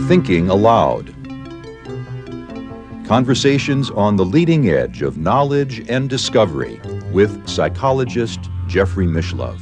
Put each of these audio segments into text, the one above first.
Thinking aloud. Conversations on the leading edge of knowledge and discovery with psychologist Jeffrey Mishlove.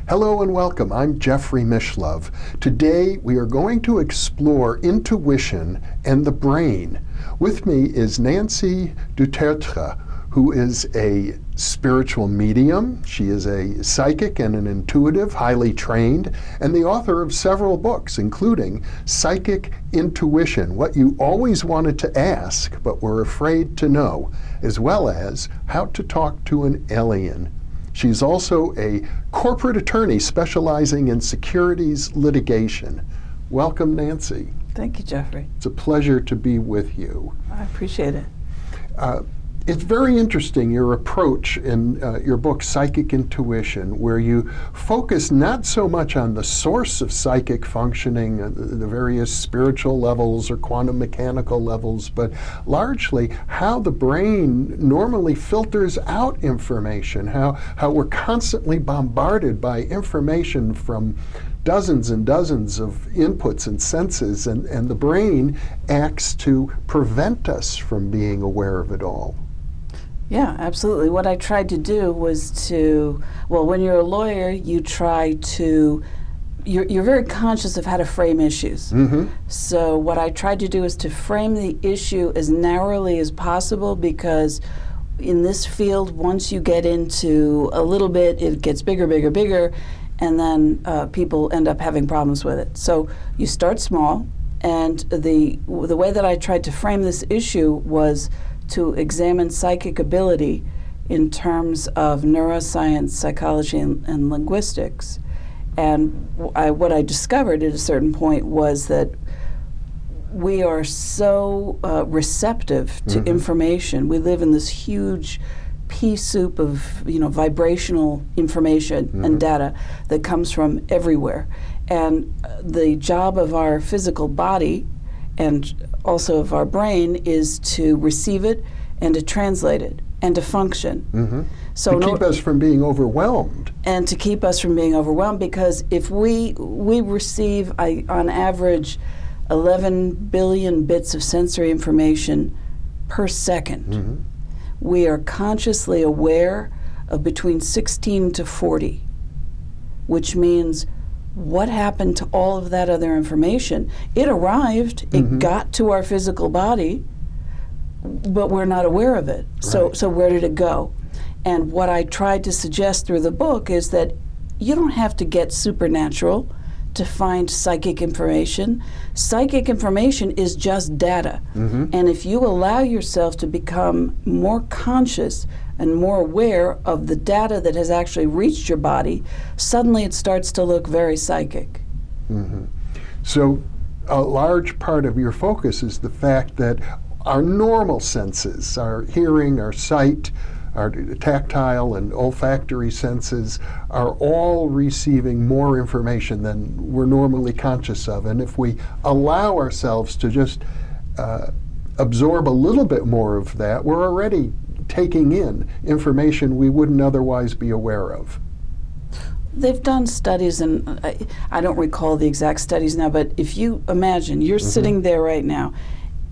Hello and welcome. I'm Jeffrey Mishlove. Today we are going to explore intuition and the brain. With me is Nancy Tertre, who is a spiritual medium. She is a psychic and an intuitive, highly trained, and the author of several books, including Psychic Intuition, What You Always Wanted to Ask But Were Afraid to Know, as well as How to Talk to an Alien. She's also a corporate attorney specializing in securities litigation. Welcome, Nancy. Thank you, Jeffrey. It's a pleasure to be with you. I appreciate it. It's very interesting, your approach in your book, Psychic Intuition, where you focus not so much on the source of psychic functioning, the various spiritual levels or quantum mechanical levels, but largely how the brain normally filters out information, how we're constantly bombarded by information from dozens and dozens of inputs and senses, and the brain acts to prevent us from being aware of it all. Yeah, absolutely. What I tried to do was when you're a lawyer, you're very conscious of how to frame issues. Mm-hmm. So what I tried to do is to frame the issue as narrowly as possible, because in this field, once you get into a little bit, it gets bigger, bigger, bigger, and then people end up having problems with it. So you start small, and the way that I tried to frame this issue was to examine psychic ability in terms of neuroscience, psychology, and linguistics. And what I discovered at a certain point was that we are so receptive to Mm-hmm. information. We live in this huge pea soup of vibrational information Mm-hmm. and data that comes from everywhere. And the job of our physical body and also of our brain is to receive it and to translate it and to function. Mm-hmm. So to keep us from being overwhelmed. And to keep us from being overwhelmed, because if we receive, on average, 11 billion bits of sensory information per second. Mm-hmm. We are consciously aware of between 16 to 40, which means what happened to all of that other information? It arrived, Mm-hmm. it got to our physical body, but we're not aware of it. Right. So where did it go? And what I tried to suggest through the book is that you don't have to get supernatural to find psychic information. Psychic information is just data. Mm-hmm. And if you allow yourself to become more conscious and more aware of the data that has actually reached your body, suddenly it starts to look very psychic. Mm-hmm. So a large part of your focus is the fact that our normal senses, our hearing, our sight, our tactile and olfactory senses, are all receiving more information than we're normally conscious of. And if we allow ourselves to just absorb a little bit more of that, we're already taking in information we wouldn't otherwise be aware of. They've done studies, and I don't recall the exact studies now, but if you imagine, you're Mm-hmm. sitting there right now,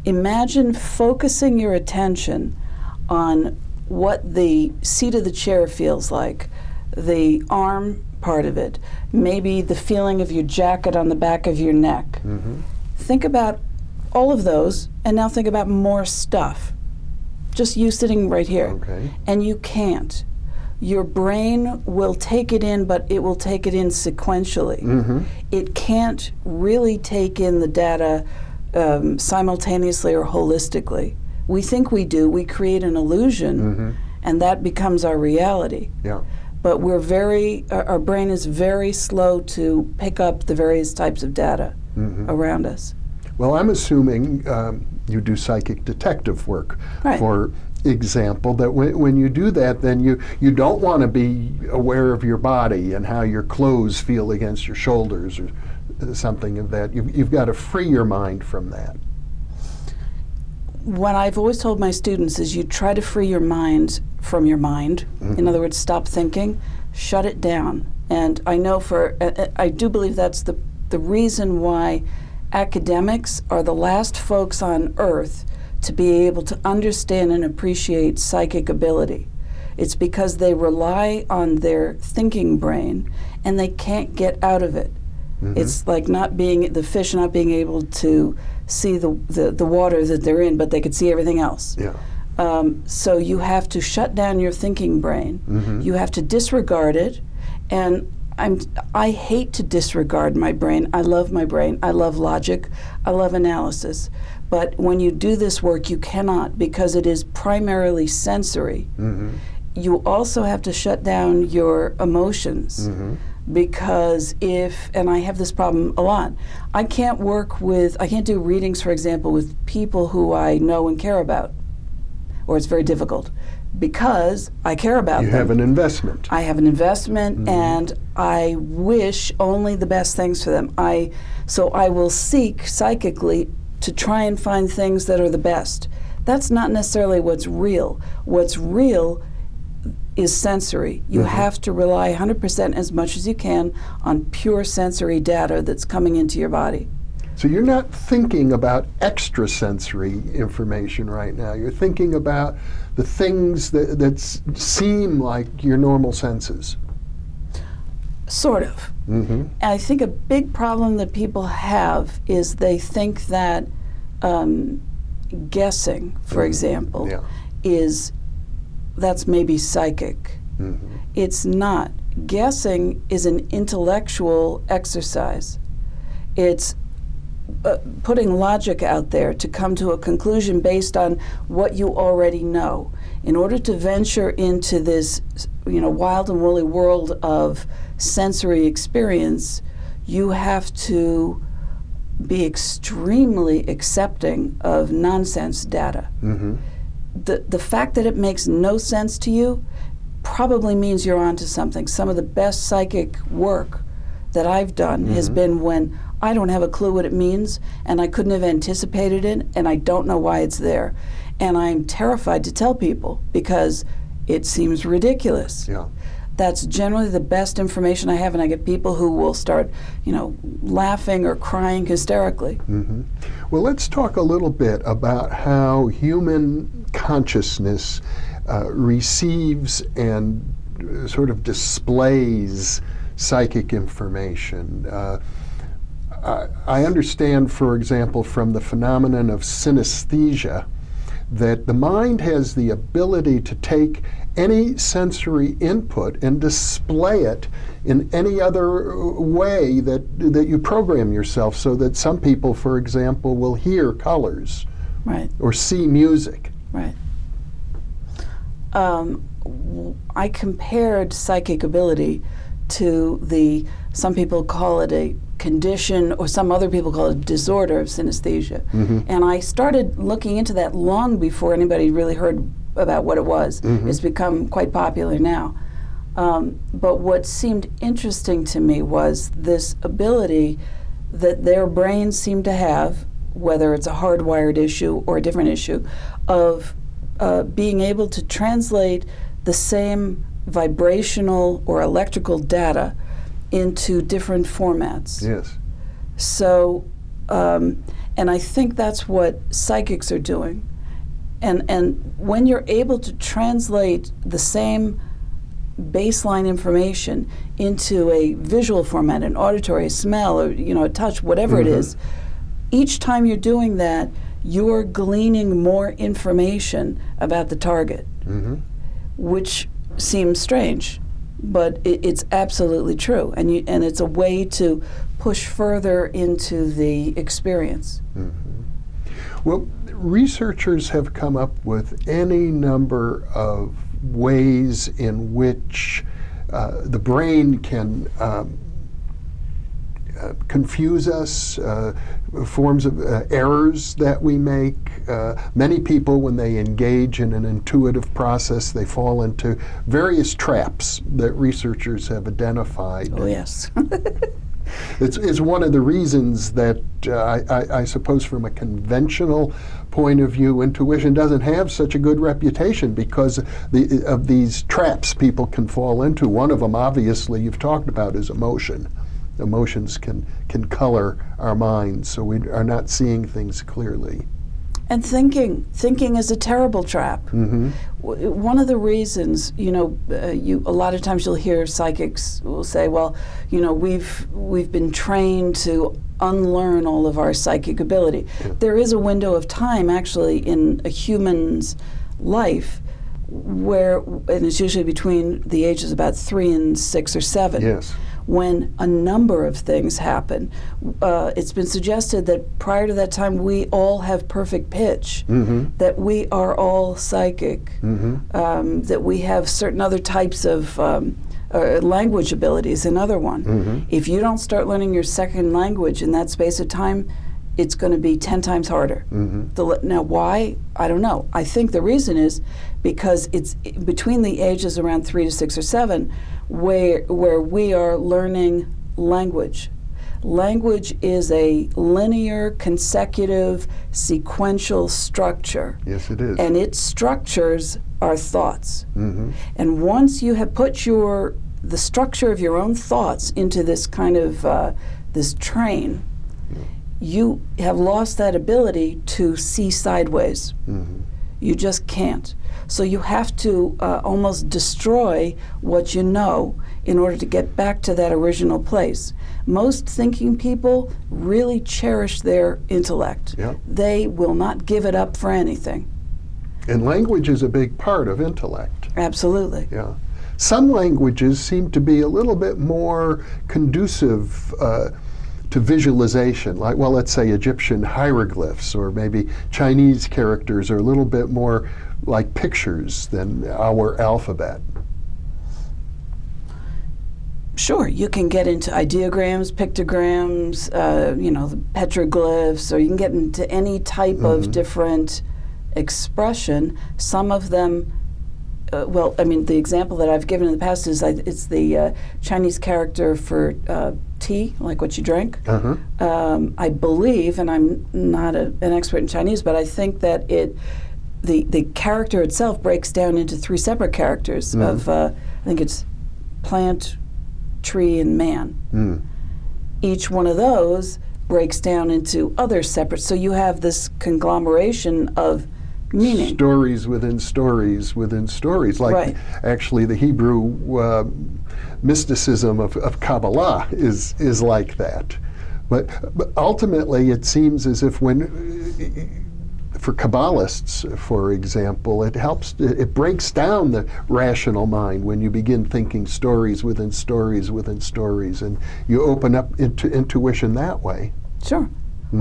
imagine focusing your attention on what the seat of the chair feels like, the arm part of it, maybe the feeling of your jacket on the back of your neck. Mm-hmm. Think about all of those, and now think about more stuff. Just you sitting right here. Okay. And you can't. Your brain will take it in, but it will take it in sequentially. Mm-hmm. It can't really take in the data simultaneously or holistically. We think we do. We create an illusion, Mm-hmm. and that becomes our reality. Yeah. But our brain is very slow to pick up the various types of data Mm-hmm. around us. Well, I'm assuming you do psychic detective work, Right. for example, that when you do that, then you don't want to be aware of your body and how your clothes feel against your shoulders or something of that. You've got to free your mind from that. what I've always told my students is you try to free your mind from your mind. In other words, stop thinking, shut it down. And I know I do believe that's the reason why academics are the last folks on earth to be able to understand and appreciate psychic ability. It's because they rely on their thinking brain and they can't get out of it. It's like the fish not being able to see the water that they're in, but they could see everything else. Yeah. So you have to shut down your thinking brain. You have to disregard it. And I hate to disregard my brain. I love my brain. I love logic. I love analysis. But when you do this work, you cannot, because it is primarily sensory. You also have to shut down your emotions. Because and I have this problem a lot, I can't do readings, for example, with people who I know and care about, or it's very difficult, because I care about them. You have an investment. I have an investment, and I wish only the best things for them. So I will seek psychically to try and find things that are the best. That's not necessarily what's real. What's real is sensory. You have to rely 100% as much as you can on pure sensory data that's coming into your body. So you're not thinking about extrasensory information right now. You're thinking about the things that seem like your normal senses. Sort of. I think a big problem that people have is they think that guessing, for example, that's maybe psychic. It's not. Guessing is an intellectual exercise. It's putting logic out there to come to a conclusion based on what you already know. In order to venture into this, wild and woolly world of sensory experience, you have to be extremely accepting of nonsense data. The fact that it makes no sense to you probably means you're onto something. Some of the best psychic work that I've done has been when I don't have a clue what it means, and I couldn't have anticipated it, and I don't know why it's there. And I'm terrified to tell people because it seems ridiculous. That's generally the best information I have, and I get people who will start, laughing or crying hysterically. Well, let's talk a little bit about how human consciousness receives and sort of displays psychic information. I understand, for example, from the phenomenon of synesthesia, that the mind has the ability to take any sensory input and display it in any other way that you program yourself, so that some people, for example, will hear colors or see music. I compared psychic ability to some people call it a condition, or some other people call it a disorder of synesthesia. And I started looking into that long before anybody really heard about what it was. It's become quite popular now. But what seemed interesting to me was this ability that their brains seem to have, whether it's a hardwired issue or a different issue, of being able to translate the same vibrational or electrical data into different formats. So, and I think that's what psychics are doing. And when you're able to translate the same baseline information into a visual format, an auditory, a smell, or a touch, whatever it is, each time you're doing that, you're gleaning more information about the target, which seems strange, but it's absolutely true, and it's a way to push further into the experience. Well, researchers have come up with any number of ways in which the brain can confuse us, forms of errors that we make. Many people, when they engage in an intuitive process, they fall into various traps that researchers have identified. Oh, yes. It's one of the reasons that I suppose from a conventional point of view, intuition doesn't have such a good reputation because of these traps people can fall into. One of them, obviously, you've talked about, is emotion. Emotions can color our minds, so we are not seeing things clearly. And thinking is a terrible trap. Mm-hmm. One of the reasons, a lot of times you'll hear psychics will say, well, we've been trained to unlearn all of our psychic ability. Yeah. There is a window of time, actually, in a human's life where, and it's usually between the ages of about 3 and 6 or 7. Yes. When a number of things happen. It's been suggested that prior to that time we all have perfect pitch, Mm-hmm. that we are all psychic, Mm-hmm. that we have certain other types of language abilities, another one. Mm-hmm. If you don't start learning your second language in that space of time, it's going to be 10 times harder. Mm-hmm. Now, why? I don't know. I think the reason is because it's between the ages around 3 to 6 or 7 where we are learning language. Language is a linear, consecutive, sequential structure. Yes, it is. And it structures our thoughts. Mm-hmm. And once you have put the structure of your own thoughts into this kind of this train, you have lost that ability to see sideways. Mm-hmm. You just can't. So you have to almost destroy what you know in order to get back to that original place. Most thinking people really cherish their intellect. Yeah. They will not give it up for anything. And language is a big part of intellect. Absolutely. Yeah. Some languages seem to be a little bit more conducive to visualization, like, well, let's say Egyptian hieroglyphs, or maybe Chinese characters are a little bit more like pictures than our alphabet. Sure, you can get into ideograms, pictograms, the petroglyphs, or you can get into any type of different expression. Some of them, the example that I've given in the past is it's the Chinese character for tea, like what you drink. Uh-huh. I believe, and I'm not an expert in Chinese, but I think that the character itself breaks down into 3 separate characters of, I think it's plant, tree, and man. Mm. Each one of those breaks down into other separate, so you have this conglomeration of meaning. Stories within stories within stories, like Right. actually the Hebrew mysticism of Kabbalah is like that. But ultimately it seems as if for Kabbalists, for example, it breaks down the rational mind when you begin thinking stories within stories within stories, and you open up into intuition that way. Sure.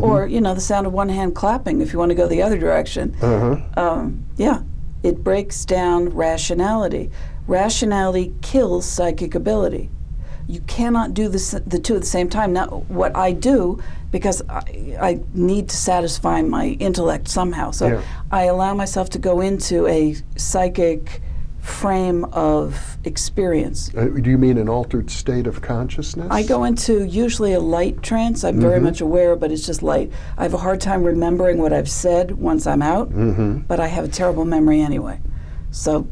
Or, the sound of one hand clapping if you want to go the other direction. Uh-huh. It breaks down rationality. Rationality kills psychic ability. You cannot do the two at the same time. Now, what I do, because I need to satisfy my intellect somehow, so Yeah. I allow myself to go into a psychic frame of experience. Do you mean an altered state of consciousness? I go into usually a light trance. I'm very much aware, but it's just light. I have a hard time remembering what I've said once I'm out, but I have a terrible memory anyway. So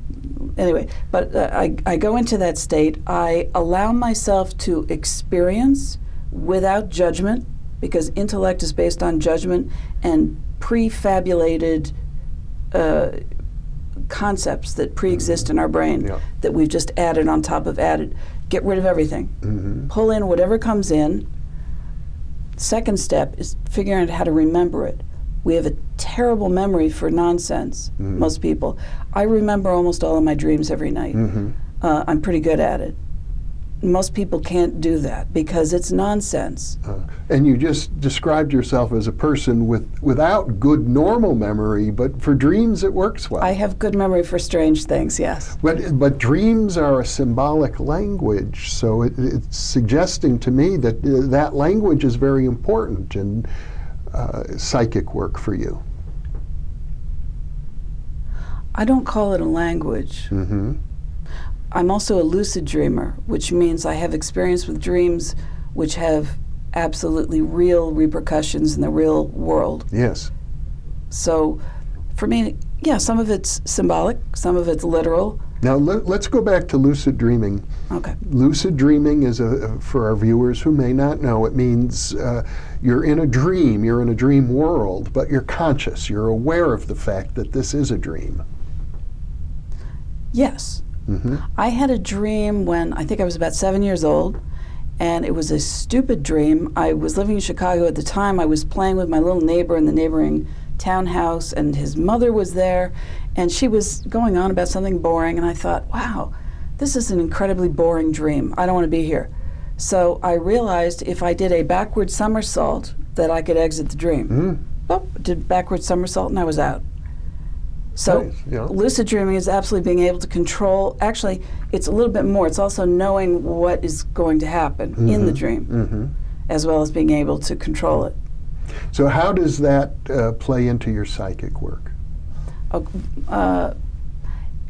anyway, but I go into that state. I allow myself to experience without judgment, because intellect is based on judgment and prefabulated concepts that pre-exist in our brain that we've just added on top of added. Get rid of everything. Pull in whatever comes in. Second step is figuring out how to remember it. We have a terrible memory for nonsense, most people. I remember almost all of my dreams every night. I'm pretty good at it. Most people can't do that because it's nonsense. And you just described yourself as a person without good normal memory, but for dreams it works well. I have good memory for strange things, yes. But dreams are a symbolic language, so it's suggesting to me that that language is very important in psychic work for you. I don't call it a language. I'm also a lucid dreamer, which means I have experience with dreams which have absolutely real repercussions in the real world. Yes. So for me, yeah, some of it's symbolic, some of it's literal. Now let's go back to lucid dreaming. Okay. Lucid dreaming is, for our viewers who may not know, it means you're in a dream world, but you're conscious, you're aware of the fact that this is a dream. Yes. Mm-hmm. I had a dream when I think I was about 7 years old, and it was a stupid dream. I was living in Chicago at the time. I was playing with my little neighbor in the neighboring townhouse, and his mother was there, and she was going on about something boring, and I thought, wow, this is an incredibly boring dream. I don't want to be here. So I realized if I did a backward somersault that I could exit the dream. Oh, did backward somersault and I was out. So Nice, yeah. lucid dreaming is absolutely being able to control, actually it's a little bit more, it's also knowing what is going to happen in the dream, as well as being able to control it. So how does that play into your psychic work?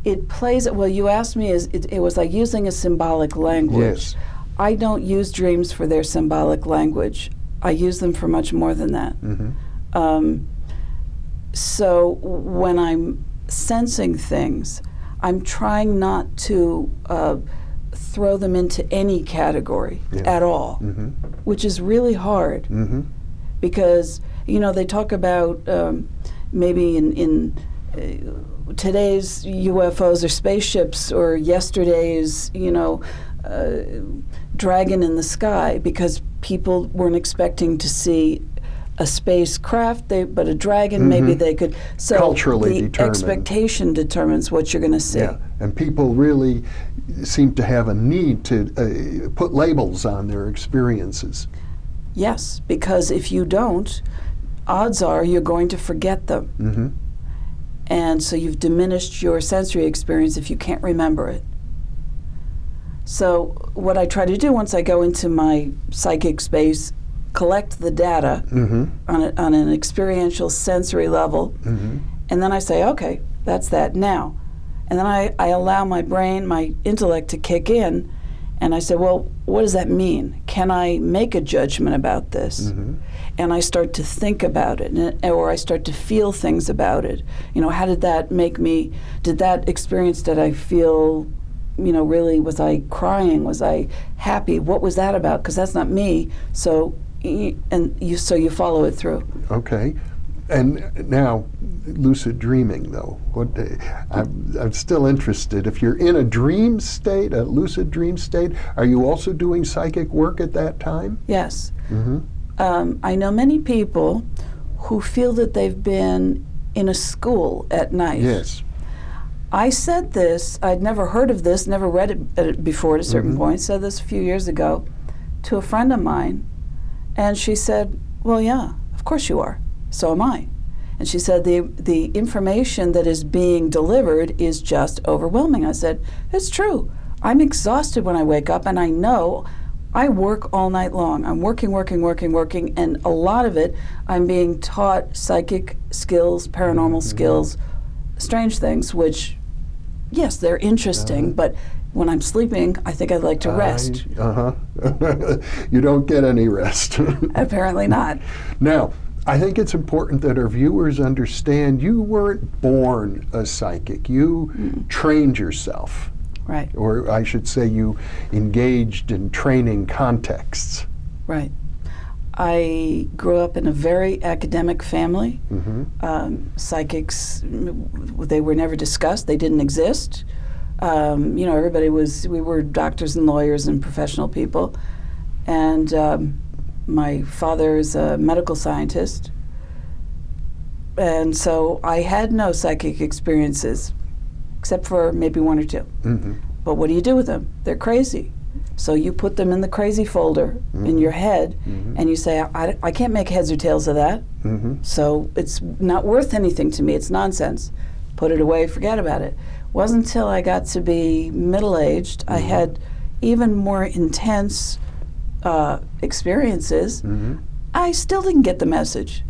It plays, well, you asked me, it was like using a symbolic language. Yes. I don't use dreams for their symbolic language. I use them for much more than that. So when I'm sensing things, I'm trying not to throw them into any category at all, which is really hard. Because, you know, they talk about maybe in today's UFOs or spaceships, or yesterday's, you know, dragon in the sky, because people weren't expecting to see a spacecraft, but a dragon, maybe they could. So culturally the determined. Expectation determines what you're going to see. Yeah, and people really seem to have a need to put labels on their experiences. Yes, because if you don't, odds are you're going to forget them. And so you've diminished your sensory experience if you can't remember it. So what I try to do once I go into my psychic space, collect the data on an experiential sensory level, and then I say, okay, that's that now. And then I allow my brain, my intellect to kick in, and I say, well, what does that mean? Can I make a judgment about this? And I start to think about it, or I start to feel things about it. You know, how did that make me, did that experience, did I feel, you know, really, was I crying? Was I happy? What was that about? Because that's not me. So, so you follow it through. Okay. And now, lucid dreaming, though. I'm still interested. If you're in a dream state, a lucid dream state, are you also doing psychic work at that time? Yes. I know many people who feel that they've been in a school at night. Yes. I said this, I'd never heard of this, never read it before at a certain point, said this a few years ago to a friend of mine, and she said, well, yeah, of course you are. So am I. And she said, the information that is being delivered is just overwhelming. I said, it's true. I'm exhausted when I wake up, and I know I work all night long. I'm working, and a lot of it, I'm being taught psychic skills, paranormal skills, strange things, which, yes, they're interesting, but when I'm sleeping, I think I'd like to rest. You don't get any rest. Apparently not. Now, I think it's important that our viewers understand you weren't born a psychic. You trained yourself. Right. Or I should say you engaged in training contexts. Right. I grew up in a very academic family. Psychics, they were never discussed. They didn't exist. You know, we were doctors and lawyers and professional people. And my father is a medical scientist. And so I had no psychic experiences, except for maybe one or two. But what do you do with them? They're crazy. So you put them in the crazy folder in your head, and you say, I can't make heads or tails of that, so it's not worth anything to me. It's nonsense. Put it away, forget about it. Wasn't until I got to be middle-aged, I had even more intense experiences. I still didn't get the message.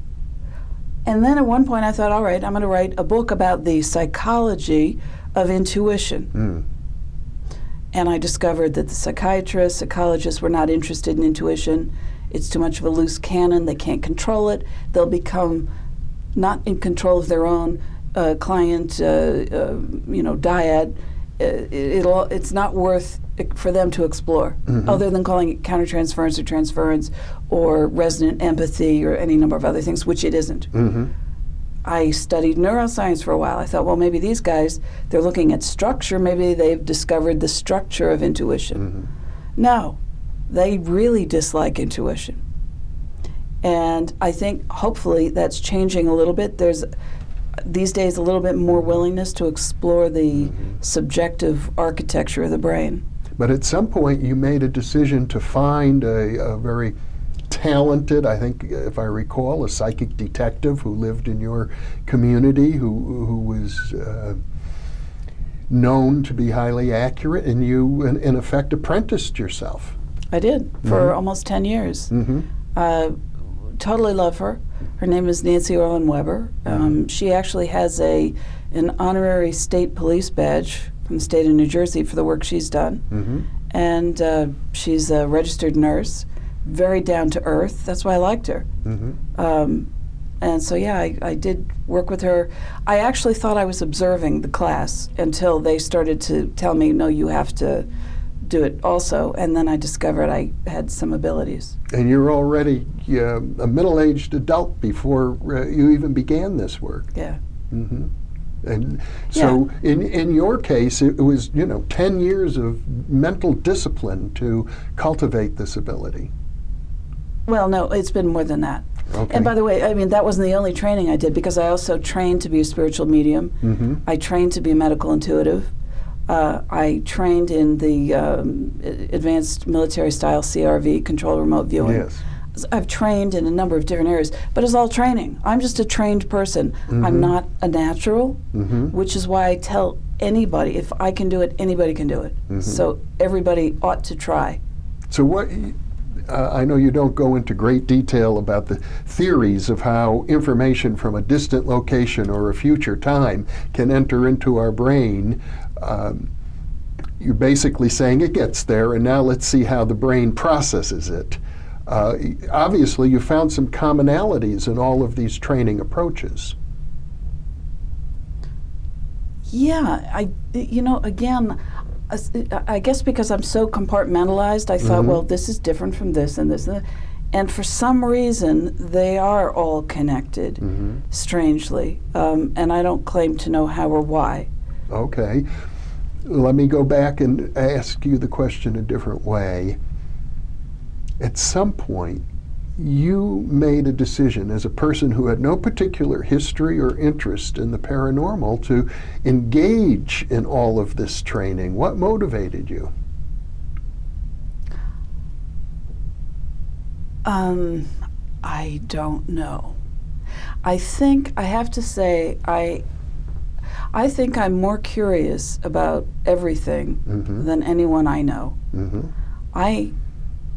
And then at one point I thought, all right, I'm going to write a book about the psychology of intuition. And I discovered that the psychiatrists, psychologists were not interested in intuition. It's too much of a loose cannon. They can't control it. They'll become not in control of their own client, dyad, it's not worth it for them to explore, other than calling it countertransference or transference or resonant empathy or any number of other things, which it isn't. I studied neuroscience for a while. I thought, well, maybe these guys, they're looking at structure. Maybe they've discovered the structure of intuition. No, they really dislike intuition. And I think hopefully that's changing a little bit. There's these days a little bit more willingness to explore the subjective architecture of the brain. But at some point you made a decision to find a very talented, I think, if I recall, a psychic detective who lived in your community, who was known to be highly accurate, and you, in effect, apprenticed yourself. I did, for almost 10 years. Totally love her. Her name is Nancy Orlin Weber. She actually has an honorary state police badge from the state of New Jersey for the work she's done. And she's a registered nurse, very down to earth. That's why I liked her. And so, yeah, I did work with her. I actually thought I was observing the class until they started to tell me, no, you have to do it also. And then I discovered I had some abilities. And you're already a middle-aged adult before you even began this work. Yeah. And so in your case, it was, 10 years of mental discipline to cultivate this ability. Well, no, it's been more than that. Okay. And by the way, I mean, that wasn't the only training I did, because I also trained to be a spiritual medium. I trained to be a medical intuitive. I trained in the advanced military style CRV, control remote viewing. Yes. I've trained in a number of different areas, but it's all training. I'm just a trained person. I'm not a natural, which is why I tell anybody, if I can do it, anybody can do it. So everybody ought to try. So what, I know you don't go into great detail about the theories of how information from a distant location or a future time can enter into our brain. You're basically saying it gets there, and now let's see how the brain processes it. Obviously, you found some commonalities in all of these training approaches. Yeah, again, I guess because I'm so compartmentalized, I thought, well, this is different from this and this and that. And for some reason, they are all connected, strangely. And I don't claim to know how or why. Okay. Let me go back and ask you the question a different way. At some point, you made a decision as a person who had no particular history or interest in the paranormal to engage in all of this training. What motivated you? I don't know. I think I have to say I think I'm more curious about everything than anyone I know.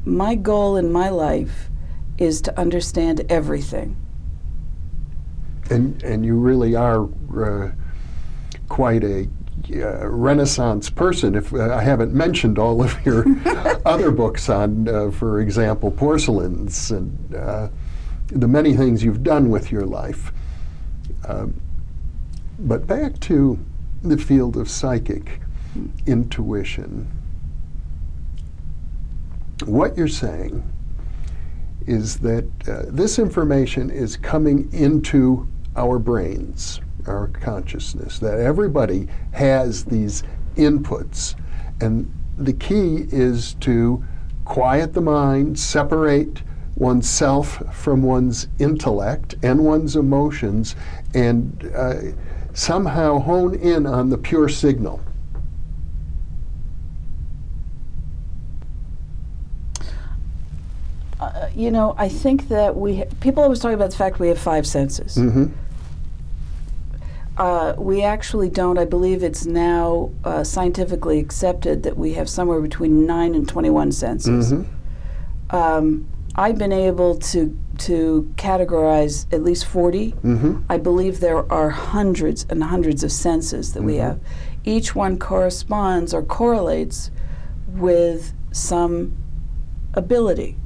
My goal in my life is to understand everything. And you really are quite a Renaissance person. If I haven't mentioned all of your other books on, for example, porcelains and the many things you've done with your life. But back to the field of psychic intuition. What you're saying is that this information is coming into our brains, our consciousness, that everybody has these inputs. And the key is to quiet the mind, separate oneself from one's intellect and one's emotions, and somehow hone in on the pure signal. I think that people always talk about the fact we have 5 senses. We actually don't. I believe it's now scientifically accepted that we have somewhere between 9 and 21 senses. I've been able to categorize at least 40. I believe there are hundreds and hundreds of senses that we have. Each one corresponds or correlates with some ability.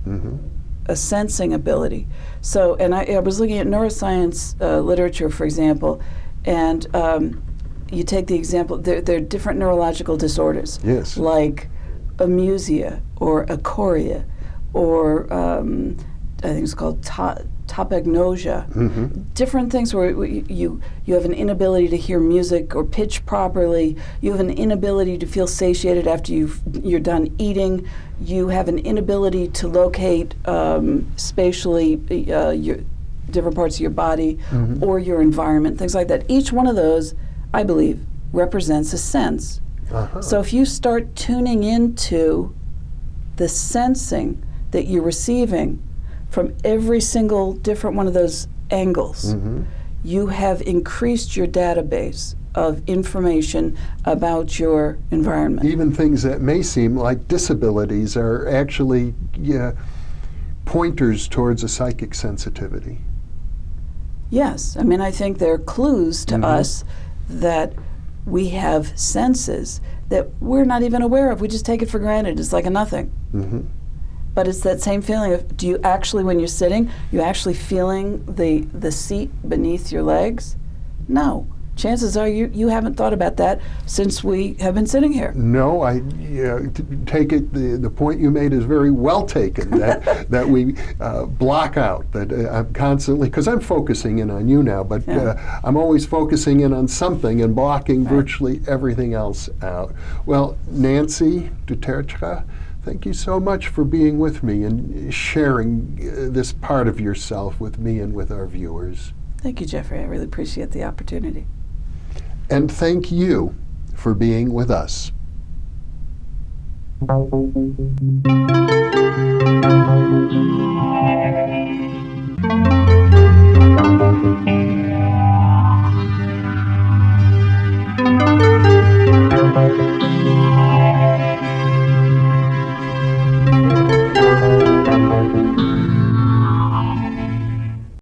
a sensing ability. So, and I was looking at neuroscience literature, for example, and you take the example, there are different neurological disorders, Yes. like amusia or achoria, or I think it's called topagnosia. Different things where you have an inability to hear music or pitch properly. You have an inability to feel satiated after you're done eating. You have an inability to locate spatially your different parts of your body or your environment, things like that. Each one of those, I believe, represents a sense. So if you start tuning into the sensing that you're receiving from every single different one of those angles, you have increased your database of information about your environment. Even things that may seem like disabilities are actually pointers towards a psychic sensitivity. Yes, I mean, I think they're clues to us that we have senses that we're not even aware of. We just take it for granted. It's like a nothing. But it's that same feeling of, do you actually, when you're sitting, you actually feeling the seat beneath your legs? No. Chances are you haven't thought about that since we have been sitting here. No, I take it, the point you made is very well taken, that we block out, that I'm constantly, because I'm focusing in on you now, but I'm always focusing in on something and blocking virtually everything else out. Well, Nancy du Tertre, thank you so much for being with me and sharing this part of yourself with me and with our viewers. Thank you, Jeffrey. I really appreciate the opportunity. And thank you for being with us.